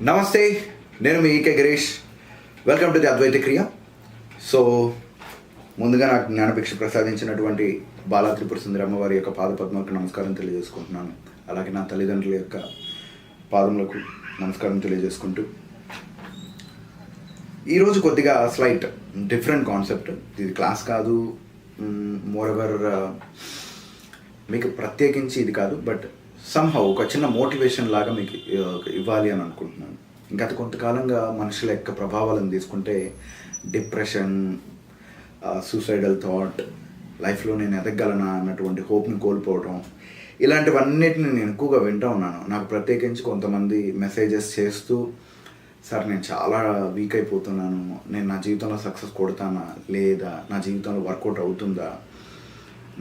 నమస్తే, నేను మీ ఈకే Girish. Welcome to the అద్వైత క్రియ. సో ముందుగా నాకు జ్ఞానభిక్ష ప్రసాదించినటువంటి బాలా త్రిపుర సుందరి అమ్మవారి యొక్క పాదపద్మకు నమస్కారం తెలియజేసుకుంటున్నాను. అలాగే నా తల్లిదండ్రుల యొక్క పాదములకు నమస్కారం తెలియజేసుకుంటూ ఈరోజు కొద్దిగా స్లైట్ డిఫరెంట్ కాన్సెప్ట్. ఇది క్లాస్ కాదు, మోర్ ఎవర్ మీకు ప్రత్యేకించి ఇది కాదు, బట్ సమ్హౌ ఒక చిన్న మోటివేషన్ లాగా మీకు ఇవ్వాలి అని అనుకుంటున్నాను. గత కొంతకాలంగా మనుషుల యొక్క ప్రభావాలను తీసుకుంటే డిప్రెషన్, సూసైడల్ థాట్, లైఫ్లో నేను ఎదగలనా అన్నటువంటి హోప్ని కోల్పోవడం, ఇలాంటివన్నిటిని నేను ఎక్కువగా వింటూ ఉన్నాను. నాకు ప్రత్యేకించి కొంతమంది మెసేజెస్ చేస్తూ, సార్ నేను చాలా వీక్ అయిపోతున్నాను, నేను నా జీవితంలో సక్సెస్ కొడతానా లేదా, నా జీవితంలో వర్కౌట్ అవుతుందా,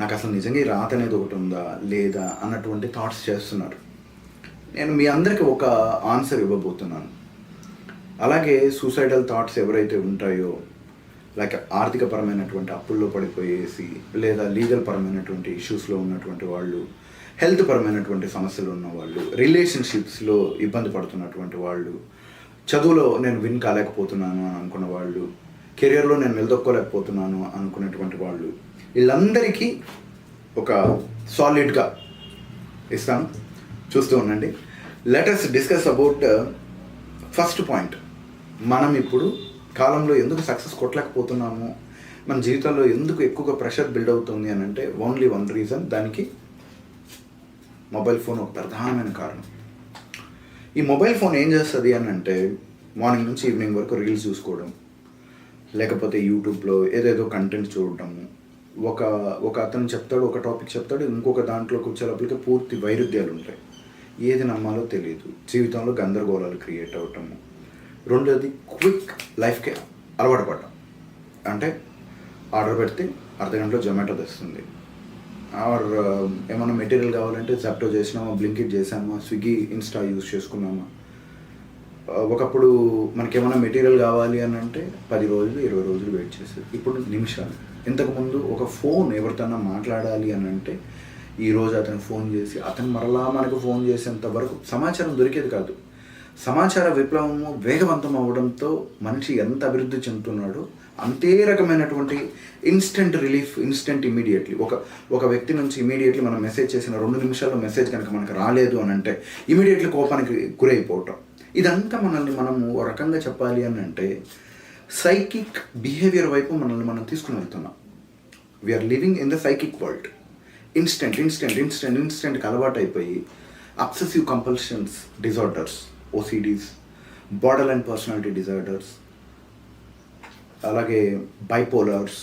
నాకు అసలు నిజంగా ఈ రాత అనేది ఒకటి ఉందా లేదా అన్నటువంటి థాట్స్ చేస్తున్నారు. నేను మీ అందరికీ ఒక ఆన్సర్ ఇవ్వబోతున్నాను. అలాగే సూసైడల్ థాట్స్ ఎవరైతే ఉంటాయో, లైక్ ఆర్థికపరమైనటువంటి అప్పుల్లో పడిపోయేసి, లేదా లీగల్ పరమైనటువంటి ఇష్యూస్లో ఉన్నటువంటి వాళ్ళు, హెల్త్ పరమైనటువంటి సమస్యలు ఉన్నవాళ్ళు, రిలేషన్షిప్స్లో ఇబ్బంది పడుతున్నటువంటి వాళ్ళు, చదువులో నేను విన్ కాలేకపోతున్నాను అని అనుకున్న వాళ్ళు, కెరియర్లో నేను నిలదొక్కోలేకపోతున్నాను అనుకునేటువంటి వాళ్ళు, వీళ్ళందరికీ ఒక సాలిడ్గా ఇస్తాను, చూస్తూ ఉండండి. Let us discuss about first point. మనం ఇప్పుడు కాలంలో ఎందుకు సక్సెస్ కొట్టలేకపోతున్నాము, మన జీవితంలో ఎందుకు ఎక్కువగా ప్రెషర్ బిల్డ్ అవుతుంది అని అంటే ఓన్లీ వన్ రీజన్. దానికి మొబైల్ ఫోన్ ఒక ప్రధానమైన కారణం. ఈ మొబైల్ ఫోన్ ఏం చేస్తుంది అని అంటే, మార్నింగ్ నుంచి ఈవినింగ్ వరకు రీల్స్ చూసుకోవడం, లేకపోతే యూట్యూబ్లో ఏదేదో కంటెంట్ చూడటము, ఒక అతను చెప్తాడు, ఒక టాపిక్ చెప్తాడు, ఇంకొక దాంట్లోకి వచ్చేలోపలికి పూర్తి వైరుధ్యాలు ఉంటాయి. ఏది నమ్మాలో తెలియదు, జీవితంలో గందరగోళాలు క్రియేట్ అవ్వటము. రెండోది క్విక్ లైఫ్కి అలవాటు పడ్డాం. అంటే ఆర్డర్ పెడితే అర్ధగంటలో జొమాటో తెస్తుంది, ఆర్ ఏమైనా మెటీరియల్ కావాలంటే జెప్టో చేసినామా, బ్లింకిట్ చేసామా, స్విగ్గీ, ఇన్స్టా యూజ్ చేసుకున్నామా. ఒకప్పుడు మనకేమైనా మెటీరియల్ కావాలి అని అంటే 10 రోజులు 20 రోజులు వెయిట్ చేసేది, ఇప్పుడు నిమిషాలు. ఇంతకుముందు ఒక ఫోన్ ఎవరితోన్నా మాట్లాడాలి అని అంటే ఈరోజు అతను ఫోన్ చేసి అతను మరలా మనకు ఫోన్ చేసేంత వరకు సమాచారం దొరికేది కాదు. సమాచార విప్లవము వేగవంతం అవ్వడంతో మనిషి ఎంత అభివృద్ధి చెందుతున్నాడో అంతే రకమైనటువంటి ఇన్స్టెంట్ రిలీఫ్, ఇన్స్టెంట్ ఇమీడియట్లీ ఒక వ్యక్తి నుంచి ఇమీడియట్లీ మనం మెసేజ్ చేసిన 2 నిమిషాల్లో మెసేజ్ కనుక మనకు రాలేదు అని అంటే ఇమీడియట్లీ కోపానికి గురైపోవటం. ఇదంతా మనము ఒక రకంగా చెప్పాలి అని అంటే సైకిక్ బిహేవియర్ వైపు మనల్ని మనం తీసుకుని వెళ్తున్నాం. We are living in the psychic world. ఇన్స్టెంట్కి అలవాటు అయిపోయి obsessive compulsions disorders, OCDs, borderline personality disorders, అలాగే బైపోలర్స్,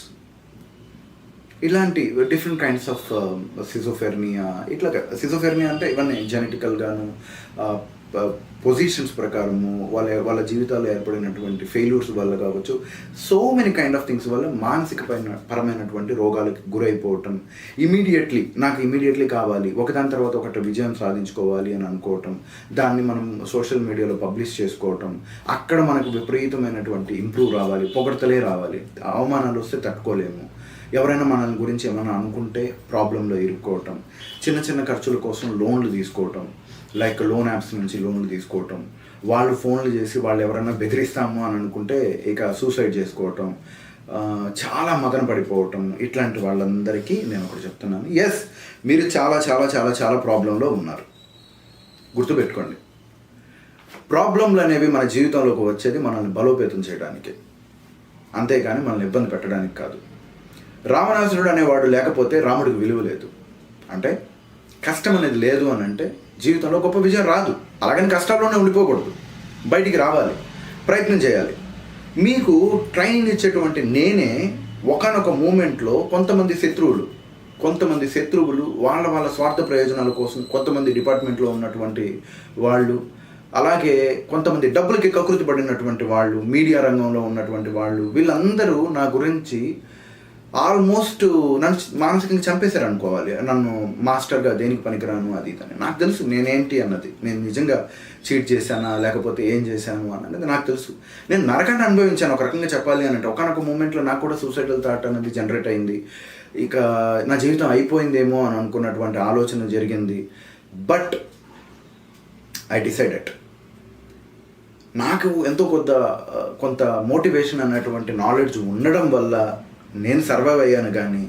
ఇలాంటి డిఫరెంట్ కైండ్స్ ఆఫ్ సిజోఫెర్నియా. ఇట్లా సిజోఫెర్నియా అంటే ఇవన్నీ జెనెటికల్గాను, పొజిషన్స్ ప్రకారము, వాళ్ళ జీవితాల్లో ఏర్పడినటువంటి ఫెయిల్యూర్స్ వల్ల కావచ్చు, so many kind of things వల్ల మానసిక పరమైనటువంటి రోగాలకు గురైపోవటం. నాకు ఇమీడియట్లీ కావాలి, ఒకదాని తర్వాత ఒకటి విజయం సాధించుకోవాలి అని అనుకోవటం, దాన్ని మనం సోషల్ మీడియాలో పబ్లిష్ చేసుకోవటం, అక్కడ మనకు విపరీతమైనటువంటి ఇంప్రూవ్ రావాలి, పొగడతలే రావాలి, అవమానాలు వస్తే తట్టుకోలేము, ఎవరైనా మన గురించి ఏమైనా అనుకుంటే ప్రాబ్లంలో ఇరుక్కోవటం, చిన్న చిన్న ఖర్చుల కోసం లోన్లు తీసుకోవటం, లైక్ లోన్ యాప్స్ నుంచి లోన్లు తీసుకోవటం, వాళ్ళు ఫోన్లు చేసి వాళ్ళు ఎవరైనా బెదిరిస్తాము అని అనుకుంటే ఇక సూసైడ్ చేసుకోవటం, చాలా మదన పడిపోవటం. ఇట్లాంటి వాళ్ళందరికీ నేను ఒకటి చెప్తున్నాను, ఎస్, మీరు చాలా చాలా చాలా చాలా ప్రాబ్లంలో ఉన్నారు. గుర్తుపెట్టుకోండి, ప్రాబ్లంలు అనేవి మన జీవితంలోకి వచ్చేది మనల్ని బలోపేతం చేయడానికి, అంతేగాని మనల్ని ఇబ్బంది పెట్టడానికి కాదు. రావణాసురుడు అనేవాడు లేకపోతే రాముడికి విలువ లేదు. అంటే కష్టం అనేది లేదు అని అంటే జీవితంలో గొప్ప విజయం రాదు. అలాగని కష్టాల్లోనే ఉండిపోకూడదు, బయటికి రావాలి, ప్రయత్నం చేయాలి. మీకు ట్రైనింగ్ ఇచ్చేటువంటి నేనే ఒకానొక మూమెంట్లో కొంతమంది శత్రువులు వాళ్ళ స్వార్థ ప్రయోజనాల కోసం, కొంతమంది డిపార్ట్మెంట్లో ఉన్నటువంటి వాళ్ళు, అలాగే కొంతమంది డబ్బులకి కకృతి పడినటువంటి వాళ్ళు, మీడియా రంగంలో ఉన్నటువంటి వాళ్ళు, వీళ్ళందరూ నా గురించి ఆల్మోస్ట్ నన్ను మానసికంగా చంపేశారు అనుకోవాలి. నన్ను మాస్టర్గా దేనికి పనికిరాను అది ఇదని. నాకు తెలుసు నేనేంటి అన్నది, నేను నిజంగా చీట్ చేశానా లేకపోతే ఏం చేశాను అన్నది నాకు తెలుసు. నేను నరకాన్ని అనుభవించాను ఒక రకంగా చెప్పాలి అని అంటే. ఒకనొక మూమెంట్లో నాకు కూడా సూసైడల్ థాట్ అనేది జనరేట్ అయింది. ఇక నా జీవితం అయిపోయిందేమో అని అనుకున్నటువంటి ఆలోచన జరిగింది. బట్ ఐ డిసైడెడ్ నాకు ఎంతో కొంత మోటివేషన్ అన్నటువంటి నాలెడ్జ్ ఉండడం వల్ల నేను సర్వైవ్ అయ్యాను. కానీ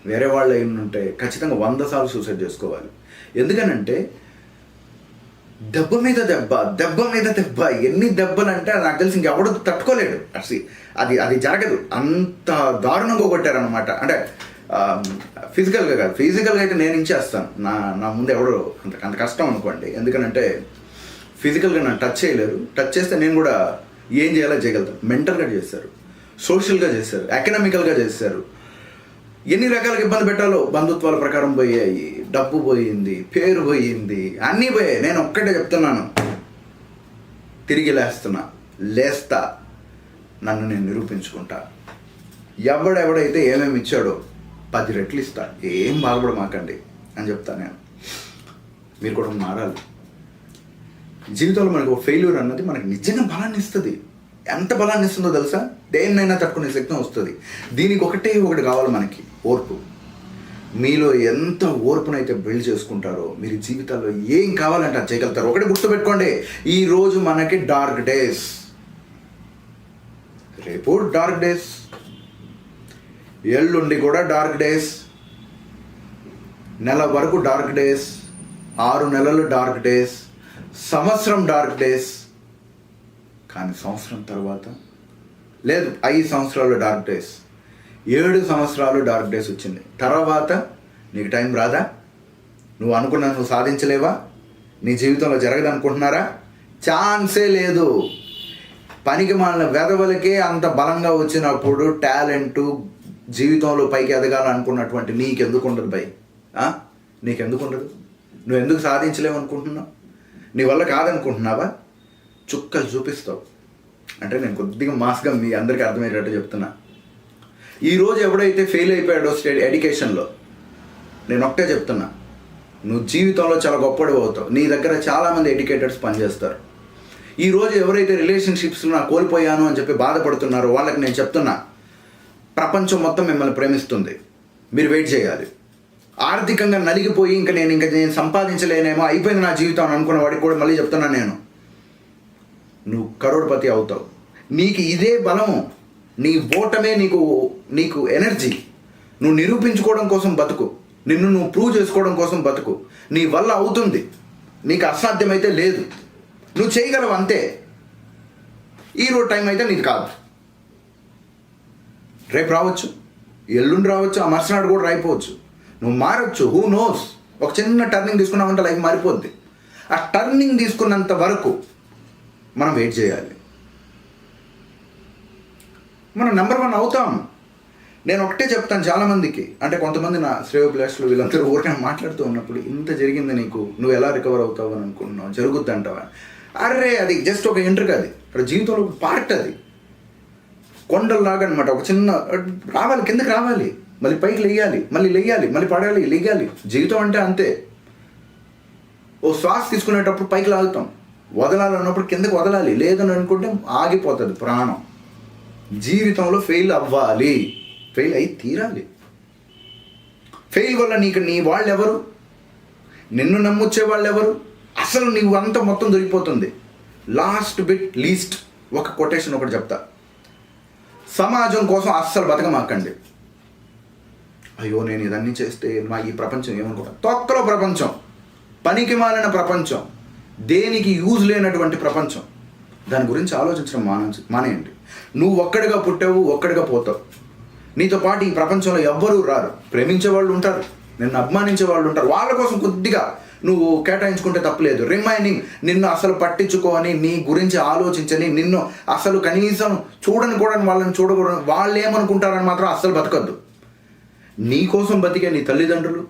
వేరే వాళ్ళు అయి ఉంటే ఖచ్చితంగా 100 సార్లు సూసైడ్ చేసుకోవాలి. ఎందుకనంటే దెబ్బ మీద దెబ్బ ఎన్ని దెబ్బలు అంటే నాకు తెలిసి ఇంకెవడో తట్టుకోలేడు. అది జరగదు, అంత దారుణంగా కొట్టారనమాట. అంటే ఫిజికల్గా కాదు, ఫిజికల్గా అయితే నేను ఇచ్చేస్తాను, నా ముందు ఎవడో అంత కష్టం అనుకోండి. ఎందుకనంటే ఫిజికల్గా నన్ను టచ్ చేయలేరు, టచ్ చేస్తే నేను కూడా ఏం చేయాలో చేయగలుగుతాను. మెంటల్గా చేశారు, సోషల్గా చేశారు, ఎకనామికల్గా చేశారు, ఎన్ని రకాలుగా ఇబ్బంది పెట్టాలో బంధుత్వాల ప్రకారం పోయాయి, డబ్బు పోయింది, పేరు పోయింది, అన్నీ పోయాయి. నేను ఒక్కటే చెప్తున్నాను, తిరిగి లేస్తా, నన్ను నేను నిరూపించుకుంటా. ఎవడైతే ఏమేమి ఇచ్చాడో 10 రెట్లు ఇస్తా, ఏం బాధపడమాకండి అని చెప్తాను నేను. మీరు కూడా మారాలి. జీవితంలో మనకు ఫెయిల్యూర్ అన్నది మనకి నిజంగా బలాన్ని ఇస్తుంది. ఎంత బలాన్ని ఇస్తుందో తెలుసా? దేన్నైనా తట్టుకునే శక్తి వస్తుంది. దీనికి ఒకటి కావాలి మనకి, ఓర్పు. మీలో ఎంత ఓర్పునైతే బిల్డ్ చేసుకుంటారో మీరు జీవితాల్లో ఏం కావాలంటే అది చేయగలుగుతారు. ఒకటి గుర్తుపెట్టుకోండి, ఈరోజు మనకి డార్క్ డేస్, రేపు డార్క్ డేస్, ఎల్లుండి కూడా డార్క్ డేస్, నెల వరకు డార్క్ డేస్, 6 నెలలు డార్క్ డేస్, సంవత్సరం డార్క్ డేస్. కానీ సంవత్సరం తర్వాత లేదు, 5 సంవత్సరాలు డార్క్ డేస్, 7 సంవత్సరాలు డార్క్ డేస్ వచ్చింది. తర్వాత నీకు టైం రాదా? నువ్వు అనుకున్నా నువ్వు సాధించలేవా? నీ జీవితంలో జరగదనుకుంటున్నారా? ఛాన్సే లేదు. పనికి మాలిన వెధవలకే అంత బలంగా వచ్చినప్పుడు టాలెంటు జీవితంలో పైకి ఎదగాలనుకున్నటువంటి నీకెందుకు ఉండదు భయ్? నీకెందుకు ఉండదు? నువ్వు ఎందుకు సాధించలేవు అనుకుంటున్నావు? నీ వల్ల కాదనుకుంటున్నావా? చుక్కలు చూపిస్తావు. అంటే నేను కొద్దిగా మాస్గా మీ అందరికీ అర్థమయ్యేటట్టు చెప్తున్నా. ఈరోజు ఎవడైతే ఫెయిల్ అయిపోయాడో ఎడ్యుకేషన్లో, నేను ఒకటే చెప్తున్నా, నువ్వు జీవితంలో చాలా గొప్పడివి అవుతావు. నీ దగ్గర చాలామంది ఎడ్యుకేటెడ్స్ పనిచేస్తారు. ఈరోజు ఎవరైతే రిలేషన్షిప్స్లో నా కోల్పోయాను అని చెప్పి బాధపడుతున్నారో వాళ్ళకి నేను చెప్తున్నా, ప్రపంచం మొత్తం మిమ్మల్ని ప్రేమిస్తుంది. మీరు వెయిట్ చేయాలి. ఆర్థికంగా నలిగిపోయి ఇంకా నేను సంపాదించలేనేమో, అయిపోయింది నా జీవితం అని అనుకున్న వాడికి కూడా మళ్ళీ చెప్తున్నా నేను, నువ్వు కరోడ్పతి అవుతావు. నీకు ఇదే బలము, నీ ఓటమే నీకు ఎనర్జీ. నువ్వు నిరూపించుకోవడం కోసం బతుకు, నిన్ను నువ్వు ప్రూవ్ చేసుకోవడం కోసం బతుకు. నీ వల్ల అవుతుంది, నీకు అసాధ్యమైతే లేదు, నువ్వు చేయగలవు అంతే. ఈరోజు టైం అయితే నీది కాదు, రేపు రావచ్చు, ఎల్లుండి రావచ్చు, ఆ మరుసనాడు కూడా రాయిపోవచ్చు. నువ్వు మారచ్చు, హూ నోస్. ఒక చిన్న టర్నింగ్ తీసుకున్నామంటే లైఫ్ మారిపోద్ది. ఆ టర్నింగ్ తీసుకున్నంత వరకు మనం వెయిట్ చేయాలి. మనం నెంబర్ 1 అవుతాం. నేను ఒకటే చెప్తాను చాలామందికి, అంటే కొంతమంది నా శ్రేయోభిలాషులు వీళ్ళందరూ ఊరికే మాట్లాడుతూ ఉన్నప్పుడు, ఇంత జరిగింది నీకు, నువ్వు ఎలా రికవర్ అవుతావు అని అనుకుంటున్నావు, జరుగుద్ది అంటావా? అరే అది జస్ట్ ఒక ఎంట్రీ, అది ఇక్కడ జీవితంలో ఒక పార్ట్. అది కొండల్లాగా అనమాట. ఒక చిన్న రావాలి, కిందకి రావాలి, మళ్ళీ పైకి లేయాలి, మళ్ళీ పడాలి, లెయ్యాలి. జీవితం అంటే అంతే. ఓ శ్వాస తీసుకునేటప్పుడు పైకి లాగుతాం, వదలాలన్నప్పుడు కిందకి వదలాలి, లేదని అనుకుంటే ఆగిపోతుంది ప్రాణం. జీవితంలో ఫెయిల్ అవ్వాలి, ఫెయిల్ అయి తీరాలి. ఫెయిల్ వల్ల నీ వాళ్ళు ఎవరు? నిన్ను నమ్ముచ్చే వాళ్ళు ఎవరు? అసలు నీవు అంతా మొత్తం దొరికిపోతుంది. లాస్ట్ బిట్ లీస్ట్ ఒక కొటేషన్ ఒకటి చెప్తా, సమాజం కోసం అస్సలు బతకమాకండి. అయ్యో నేను ఇదన్నీ చేస్తే మా ఈ ప్రపంచం ఏమనుకుంటా? తొక్కలో ప్రపంచం, పనికి మాలిన ప్రపంచం, దేనికి యూజ్ లేనటువంటి ప్రపంచం. దాని గురించి ఆలోచించడం మానేయండి. నువ్వు ఒక్కడిగా పుట్టావు, ఒక్కడిగా పోతావు. నీతో పాటు ఈ ప్రపంచంలో ఎవ్వరూ రారు. ప్రేమించే వాళ్ళు ఉంటారు, నిన్ను అభిమానించే వాళ్ళు ఉంటారు. వాళ్ళ కోసం కొద్దిగా నువ్వు కేటాయించుకుంటే తప్పులేదు. రిమైనింగ్ నిన్ను అసలు పట్టించుకొని, నీ గురించి ఆలోచించని, నిన్ను అసలు కనీసం చూడని కూడా వాళ్ళని చూడకూడదు, వాళ్ళు ఏమనుకుంటారని మాత్రం అస్సలు బతకద్దు. నీ కోసం బతికే నీ తల్లిదండ్రులు,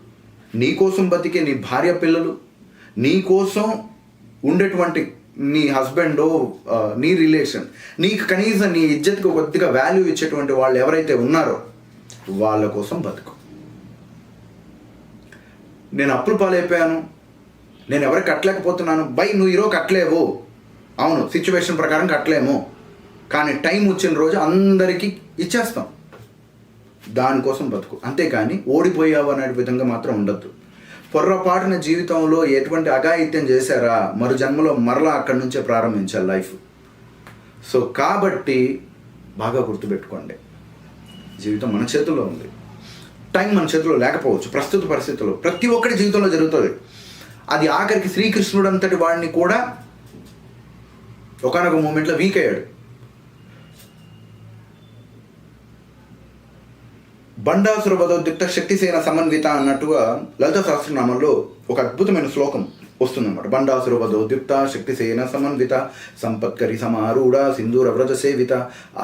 నీ కోసం బతికే నీ భార్య పిల్లలు, నీ కోసం ఉండేటువంటి నీ హస్బెండో, నీ రిలేషన్, నీకు కనీసం నీ ఇజ్జత్కి కొద్దిగా వాల్యూ ఇచ్చేటువంటి వాళ్ళు ఎవరైతే ఉన్నారో వాళ్ళ కోసం బతుకు. నేను అప్పులు పాలైపోయాను, నేను ఎవరికి కట్టలేకపోతున్నాను, నువ్వు ఈరోజు కట్టలేవు. అవును, సిచ్యువేషన్ ప్రకారం కట్టలేము, కానీ టైం వచ్చిన రోజు అందరికీ ఇచ్చేస్తాం. దానికోసం బతుకు, అంతేకాని ఓడిపోయావు అనే విధంగా మాత్రం ఉండద్దు. పొర్రపాటున జీవితంలో ఎటువంటి అఘాయిత్యం చేశారా, మరు జన్మలో మరలా అక్కడి నుంచే ప్రారంభించాలి లైఫ్. సో కాబట్టి బాగా గుర్తుపెట్టుకోండి, జీవితం మన చేతుల్లో ఉంది. టైం మన చేతిలో లేకపోవచ్చు, ప్రస్తుత పరిస్థితుల్లో ప్రతి ఒక్కరి జీవితంలో జరుగుతుంది. అది ఆఖరికి శ్రీకృష్ణుడు అంతటి వాడిని కూడా ఒకానొక మూమెంట్లో వీక్ అయ్యాడు. బండాసుర వధోద్యుక్త శక్తిసేన సమన్విత అన్నట్టుగా లలిత సహస్రనామంలో ఒక అద్భుతమైన శ్లోకం వస్తుందన్నమాట. బండాసుర వధోద్యుక్త శక్తిసేన సమన్విత సంపత్కరి సమారూఢ సింధూర వ్రజ సేవిత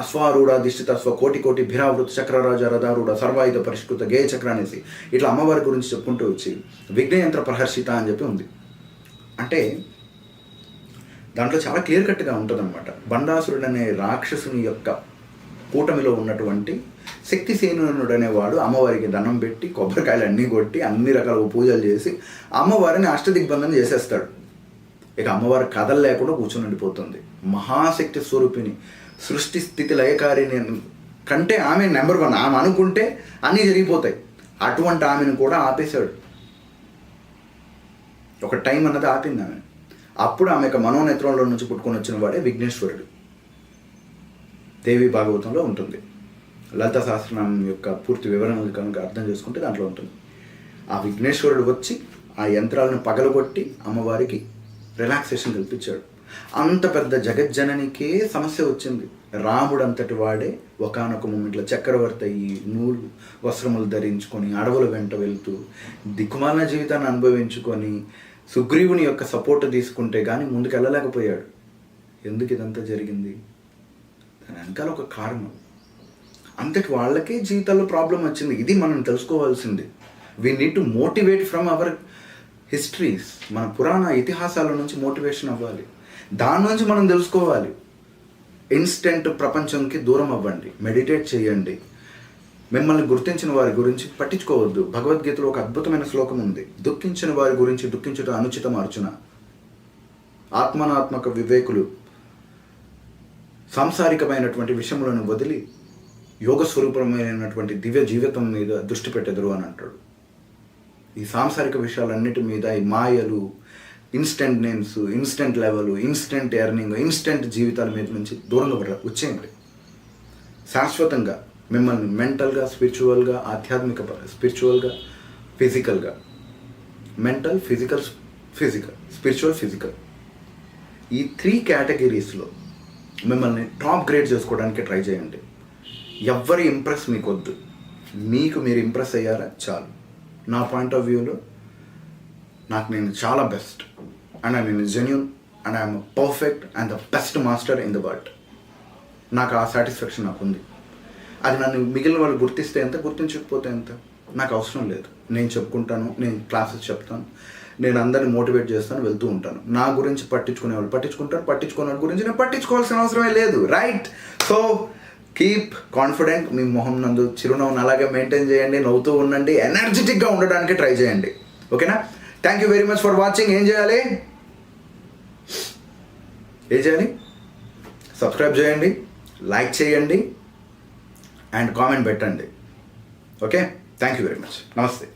అశ్వారూఢ దిష్టిత స్వకోటి కోటి భిరావృత చక్రరాజ రథారూఢ సర్వాయుధ పరిష్కృత గేయ చక్ర అనేసి ఇట్లా అమ్మవారి గురించి చెప్పుకుంటూ వచ్చి విఘ్నయంత్ర ప్రహర్షిత అని చెప్పి ఉంది. అంటే దాంట్లో చాలా క్లియర్ కట్గా ఉంటుందన్నమాట. బండాసురుడు అనే రాక్షసుని యొక్క కూటమిలో ఉన్నటువంటి శక్తిసేనుడు అనేవాడు అమ్మవారికి దండం పెట్టి కొబ్బరికాయలు అన్నీ కొట్టి అన్ని రకాల పూజలు చేసి అమ్మవారిని అష్టదిగ్బంధన చేసేస్తాడు. ఇక అమ్మవారి కథలు లేకుండా కూర్చొని ఉండిపోతుంది. మహాశక్తి స్వరూపిణి, సృష్టి స్థితి లయకారిని కంటే ఆమె నెంబర్ 1. ఆమె అనుకుంటే అన్నీ జరిగిపోతాయి. అటువంటి ఆమెను కూడా ఆపేశాడు. ఒక టైం అన్నది ఆపింది ఆమె. అప్పుడు ఆమె యొక్క మనోనేత్రంలో నుంచి పుట్టుకొని వచ్చిన వాడే విఘ్నేశ్వరుడు. దేవి భాగవతంలో ఉంటుంది. లలిత సహస్రనామం యొక్క పూర్తి వివరణలు కనుక అర్థం చేసుకుంటే దాంట్లో ఉంటుంది. ఆ విఘ్నేశ్వరుడు వచ్చి ఆ యంత్రాలను పగలగొట్టి అమ్మవారికి రిలాక్సేషన్ కల్పించాడు. అంత పెద్ద జగజ్జననికే సమస్య వచ్చింది. రాముడు అంతటి వాడే ఒకానొక మూమెంట్లో చక్రవర్తి అయ్యి నూలు వస్త్రములు ధరించుకొని అడవుల వెంట వెళ్తూ దిక్కుమాలిన జీవితాన్ని అనుభవించుకొని సుగ్రీవుని యొక్క సపోర్ట్ తీసుకుంటే కానీ ముందుకు వెళ్ళలేకపోయాడు. ఎందుకు ఇదంతా జరిగింది? దాని వెనకాల ఒక కారణం. అంతటి వాళ్ళకే జీవితాల్లో ప్రాబ్లం వచ్చింది. ఇది మనం తెలుసుకోవాల్సింది. We need to motivate from our histories. మన పురాణ ఇతిహాసాల నుంచి మోటివేషన్ అవ్వాలి. దాని నుంచి మనం తెలుసుకోవాలి. ఇన్స్టెంట్ ప్రపంచంకి దూరం అవ్వండి, మెడిటేట్ చేయండి. మిమ్మల్ని గుర్తించిన వారి గురించి పట్టించుకోవద్దు. భగవద్గీతలో ఒక అద్భుతమైన శ్లోకం ఉంది. దుఃఖించిన వారి గురించి దుఃఖించడం అనుచితం అర్జున. ఆత్మనాత్మక వివేకులు సాంసారికమైనటువంటి విషయములను వదిలి యోగ స్వరూపమైనటువంటి దివ్య జీవితం మీద దృష్టి పెట్టెదరు అని అంటాడు. ఈ సాంసారిక విషయాలన్నిటి మీద ఈ మాయలు, instant names, instant level, instant earning, instant జీవితాల మీద నుంచి దూరంగా వచ్చేయండి. శాశ్వతంగా మిమ్మల్ని మెంటల్గా, స్పిరిచువల్గా, ఆధ్యాత్మిక స్పిరిచువల్గా, ఫిజికల్గా, మెంటల్, ఫిజికల్, స్పిరిచువల్, ఫిజికల్, ఈ 3 కేటగిరీస్లో మిమ్మల్ని టాప్ గ్రేడ్ చేసుకోవడానికి ట్రై చేయండి. ఎవ్వరి ఇంప్రెస్ మీకు వద్దు. మీకు మీరు ఇంప్రెస్ అయ్యారా చాలు. నా పాయింట్ ఆఫ్ వ్యూలో నాకు నేను చాలా బెస్ట్ అండ్ నేను genuine and I'm perfect and the best master in the world. నాకు ఆ సాటిస్ఫాక్షన్ నాకు ఉంది. అది నన్ను మిగిలిన వాళ్ళు గుర్తిస్తే ఎంత, గుర్తించకపోతే ఎంత నాకు అవసరం లేదు. నేను చెప్పుకుంటాను, నేను క్లాసెస్ చెప్తాను, నేను అందరిని మోటివేట్ చేస్తాను, వెళ్తూ ఉంటాను. నా గురించి పట్టించుకునేవాళ్ళు పట్టించుకుంటారు, పట్టించుకునే వాళ్ళ గురించి నేను పట్టించుకోవాల్సిన అవసరమే లేదు. రైట్? So keep confident. మీ మొహం నందు చిరునవ్వును అలాగే మెయింటైన్ చేయండి, నవ్వుతూ ఉండండి, ఎనర్జెటిక్గా ఉండడానికి ట్రై చేయండి. ఓకేనా? Thank you very much for watching. ఏం చేయాలి? సబ్స్క్రైబ్ చేయండి, లైక్ చేయండి అండ్ కామెంట్ పెట్టండి. Okay? Thank you very much. నమస్తే.